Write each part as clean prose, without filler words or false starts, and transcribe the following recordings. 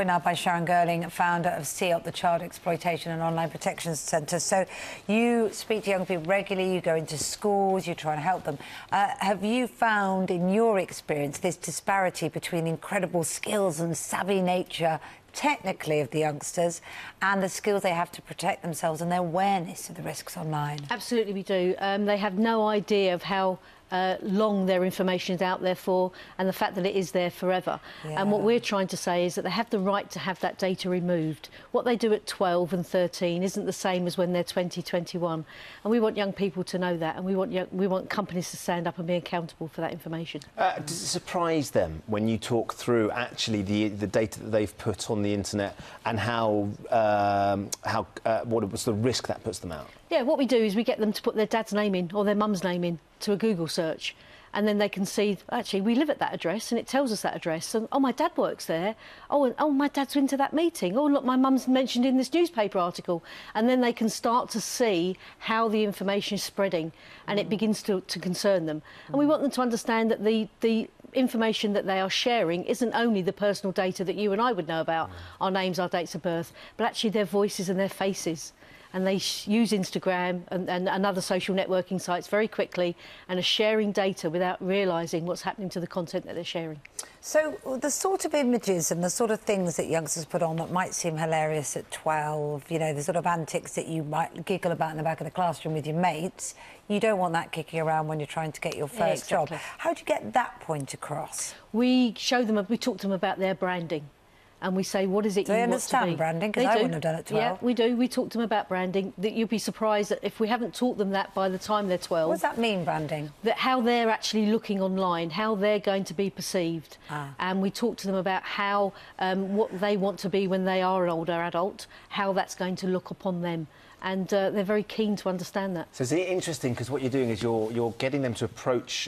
Now by Sharon Girling, founder of CEOP, the Child Exploitation and Online Protection Centre. So you speak to young people regularly, you go into schools, you try and help them. Have you found in your experience this disparity between incredible skills and savvy nature technically of the youngsters and the skills they have to protect themselves and their awareness of the risks online? Absolutely we do. They have no idea of how long their information is out there for, and the fact that it is there forever. Yeah. And what we're trying to say is that they have the right to have that data removed. What they do at 12 and 13 isn't the same as when they're 20, 21. And we want young people to know that, and we want companies to stand up and be accountable for that information. Does it surprise them when you talk through actually the data that they've put on the internet and what was the risk that puts them out? Yeah, what we do is we get them to put their dad's name in or their mum's name in to a Google search, and then they can see, actually, we live at that address and it tells us that address, and oh, my dad works there, oh, my dad's been to that meeting, oh, look, my mum's mentioned in this newspaper article, and then they can start to see how the information is spreading, and it begins to concern them. And we want them to understand that the information that they are sharing isn't only the personal data that you and I would know about, our names, our dates of birth, but actually their voices and their faces. And they use Instagram and other social networking sites very quickly and are sharing data without realising what's happening to the content that they're sharing. So the sort of images and the sort of things that youngsters put on that might seem hilarious at 12, you know, the sort of antics that you might giggle about in the back of the classroom with your mates, you don't want that kicking around when you're trying to get your first job. How do you get that point across? We talk to them about their branding. And we say, what is it you want to be? Do they understand branding? Because I wouldn't have done it at 12. Yeah, we do. We talk to them about branding. That you'd be surprised that if we haven't taught them that by the time they're 12... What does that mean, branding? That how they're actually looking online, how they're going to be perceived. And we talk to them about how, what they want to be when they are an older adult, how that's going to look upon them. And they're very keen to understand that. So it's interesting because what you're doing is you're getting them to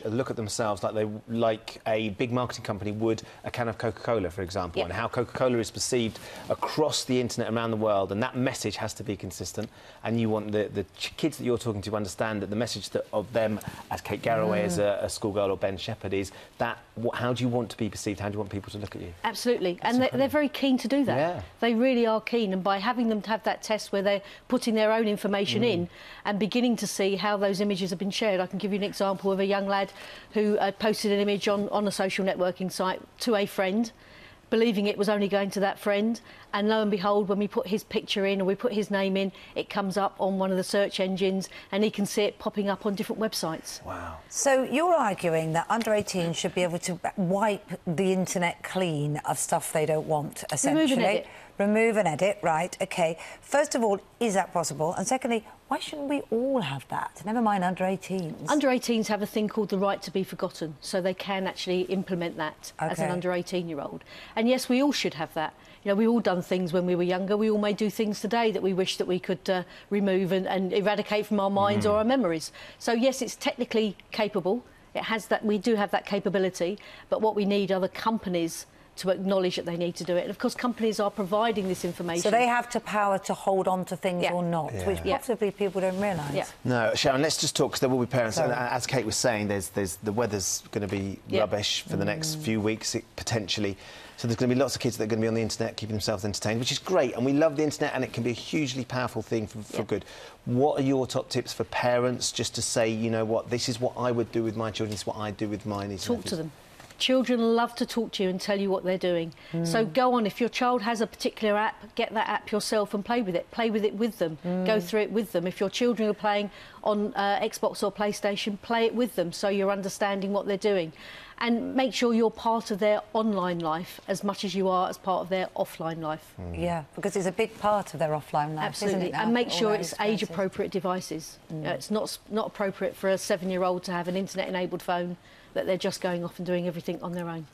look at themselves like a big marketing company would a can of Coca-Cola, for example, Yep. and how Coca-Cola is perceived across the internet around the world, and that message has to be consistent. And you want the kids that you're talking to understand that the message of them, as Kate Garraway, as a schoolgirl, or Ben Shepherd, is that how do you want to be perceived? How do you want people to look at you? Absolutely, and they're very keen to do that. Yeah. They really are keen, and by having them to have that test where they're putting their own information in and beginning to see how those images have been shared. I can give you an example of a young lad who posted an image on a social networking site to a friend, believing it was only going to that friend, and lo and behold, when we put his picture in or we put his name in, it comes up on one of the search engines and he can see it popping up on different websites. Wow. So you're arguing that under 18 should be able to wipe the internet clean of stuff they don't want, essentially. Remove and edit. Remove and edit, right, OK. First of all, is that possible? And secondly, why shouldn't we all have that? Never mind under 18s. Under 18s have a thing called the right to be forgotten, so they can actually implement that as an under 18-year-old. And yes, we all should have that. You know, we all done things when we were younger. We all may do things today that we wish that we could remove and eradicate from our minds or our memories. So yes, it's technically capable. It has that. We do have that capability. But what we need are the companies to acknowledge that they need to do it. And of course, companies are providing this information. So they have the power to hold on to things or not, which possibly people don't realise. Yeah. No, Sharon, let's just talk, because there will be parents. And as Kate was saying, there's the weather's going to be rubbish for the next few weeks, potentially. So there's going to be lots of kids that are going to be on the internet keeping themselves entertained, which is great. And we love the internet, and it can be a hugely powerful thing for good. What are your top tips for parents, just to say, you know what, this is what I would do with my children, this is what I do with mine? Talk to them. Children love to talk to you and tell you what they're doing. So go on, if your child has a particular app, get that app yourself and play with it. Play with it with them. Go through it with them. If your children are playing on Xbox or PlayStation, play it with them so you're understanding what they're doing. And make sure you're part of their online life as much as you are as part of their offline life. Yeah, because it's a big part of their offline life, absolutely, isn't it? and make sure it's age-appropriate devices. It's not appropriate for a 7-year-old to have an internet-enabled phone that they're just going off and doing everything on their own.